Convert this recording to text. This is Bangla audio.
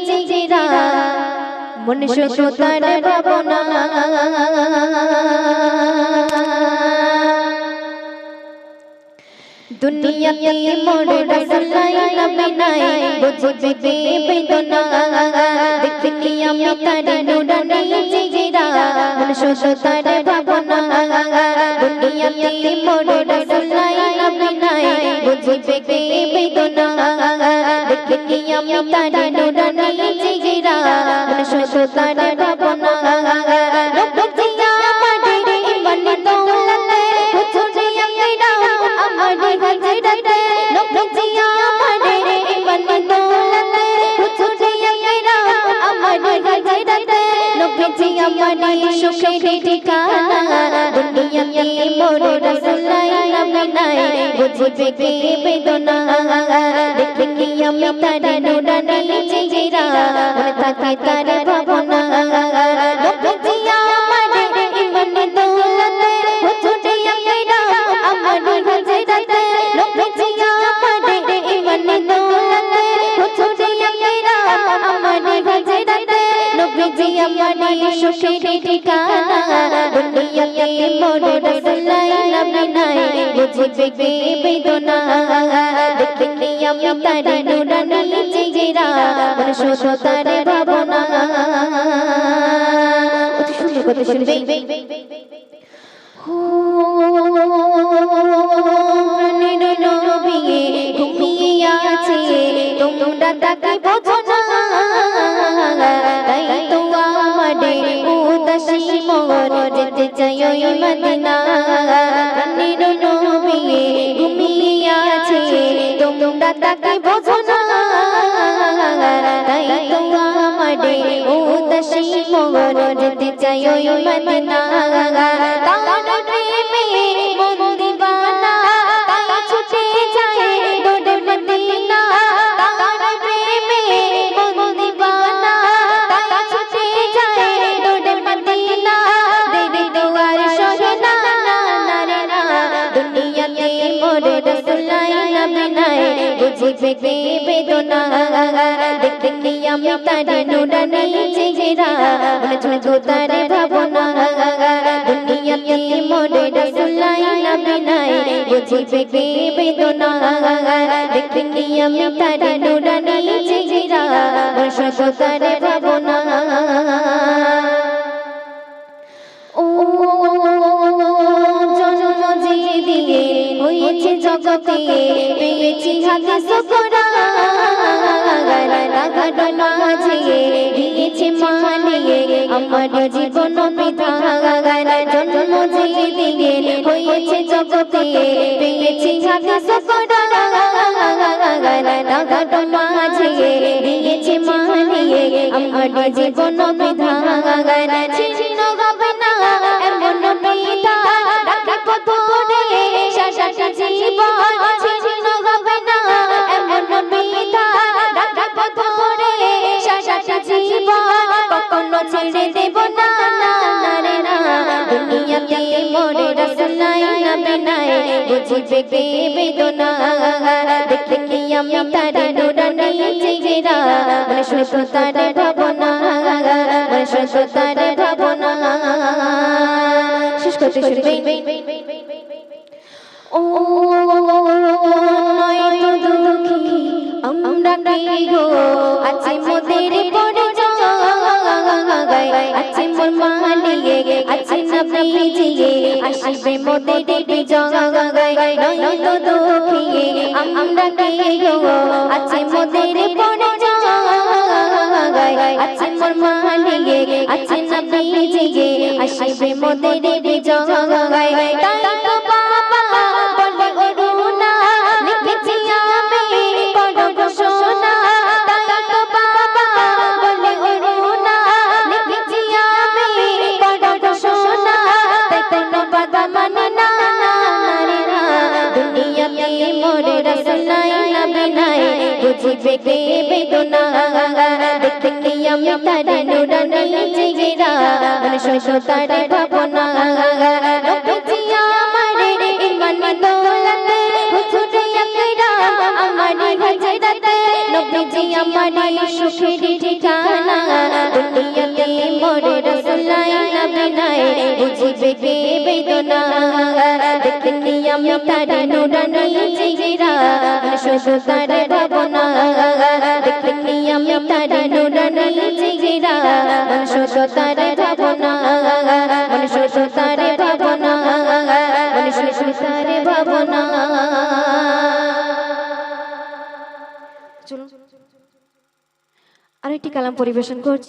চেহারা মন শুধু তার ভাবনা দুনিয়াতে মোর রাসূলাই নবী নাই বুঝবে কে বেদনা দেখনি আমি তার নুরানি চেহারা মন শুধু তার ভাবনা দুনিয়াতে মোর রাসূলাই নবী নাই বুঝবে কে বেদনা দেখনি আমি তার নুরানি চেহারা মন শুধু তার ভাবনা সুখের ঠিকানা দুনিয়াতে মোর রাসূলাই নবী নাই বুঝবে কে বেদনা দেখনি আমি তার নুরানি চেহারা মনে থাকে তার ভাবনা নবীজি আমার ইমান দৌলতে হুজুরে আকরাম আমার হযরতে নবীজি আমার ইমান দৌলতে হুজুরে আকরাম আমার হযরতে নবীজি আমার সুখের ঠিকানা দুনিয়াতে মোর রাসূলাই নবী নাই বুঝবে কে বেদনা দেখনি আমি তার নুরানি চেহারা মন শুধু তার ভাবনা অতি সুন্দর কথা শুনবে প্রাণের নবী ঘুমিয়ে আছে তোমরা তাকে বোঝো না তাই তো আমাদের উদাসী মন যেতে চাই ওই মদিনা প্রাণের নবী ঘুমিয়ে আছে তোমরা তাকে বোঝো না তাই তো আমাদের উদাসী মন যেতে চাই ওই মদিনা তার প্রেমে মন দিবানা তাই ছুটে যায় দৌড়ে মদিনা তার প্রেমে মন দিবানা তাই ছুটে যায় দৌড়ে মদিনা দেরি দুয়ার সহে না রে না দুনিয়াতে মোর রাসূলাই নবী নাই বুঝবে কে বেদনা দেখনি আমি তার নুরানি চেহারা মন শুধু তার ভাবনা দুনিয়াতে মোর রাসূলাই নবী নাই বুঝবে কে বেদনা দেখনি আমি তার নুরানি চেহারা মন শুধু তার ভাবনা ও জন্ম যে দিয়ে হয়েছে জগতে পেয়েছি হাদিস কোরআন রাগার মাঝে দিয়েছে মানিয়ে আমার জীবন বিধান জন্ম যে দিয়ে হয়েছে জগতে পেয়েছি হাদিস কোরআন রাগার মাঝে দিয়েছে মানিয়ে আমার জীবন বিধান ছিন্ন হবে না এমন বিধান রাখবো ধরে সারাটা জীবন ছিন্ন হবে না এমন বিধান রাখবো ধরে সারাটা জীবন কখনো ছেড়ে দেব না রে না দুনিয়াতে মোর রাসূলাই নবী নাই বুঝবে কে বেদনা দেখনি আমি তার নুরানি চেহারা মন শুধু তার ভাবনা মন শুধু তার ভাবনা শেষ করতে শুনবে ও নয় তো দুঃখী আমরা কে গো আছে মোদের পড়ে আছে মোর মানিয়ে আছে নবীজি আসবে মোদের জগায় নয় তো দুঃখী আমরা কে গো আছে মোদের পড়ে আছে মোর মানিয়ে আছে নবীজি আসবে মোদের জগায় তাই তো বাবা বলে অরুণা লিখেছি আমি পড়ব সোনা তাই তো বাবা বলে অরুণা লিখেছি আমি পড়ব সোনা তাই তো বাবা মানে না রে না দুনিয়াতে মোর রাসূলাই নবী নাই বুঝবে কে বেদনা দেখনি আমি তার নুরানি চেহারা মন শুধু তার ভাবনা নবীজি আমার ইমান দৌলতে হুজুরে আকরাম আমার হযরতে নবীজি আমার সুখের ঠিকানা দুনিয়াতে মোরে রসুলাই নবী নাই বুঝিবে কে বেদনা দেখনি আমি তার নুরানি চেহারা শুধু তার ভাবনা দেখনি আমি তার নুরানি চেহারা শুধু তার ভাবনা শুধু তার ভাবনা শুধু তার ভাবনা। চলুন আরেকটি কালাম পরিবেশন করছি।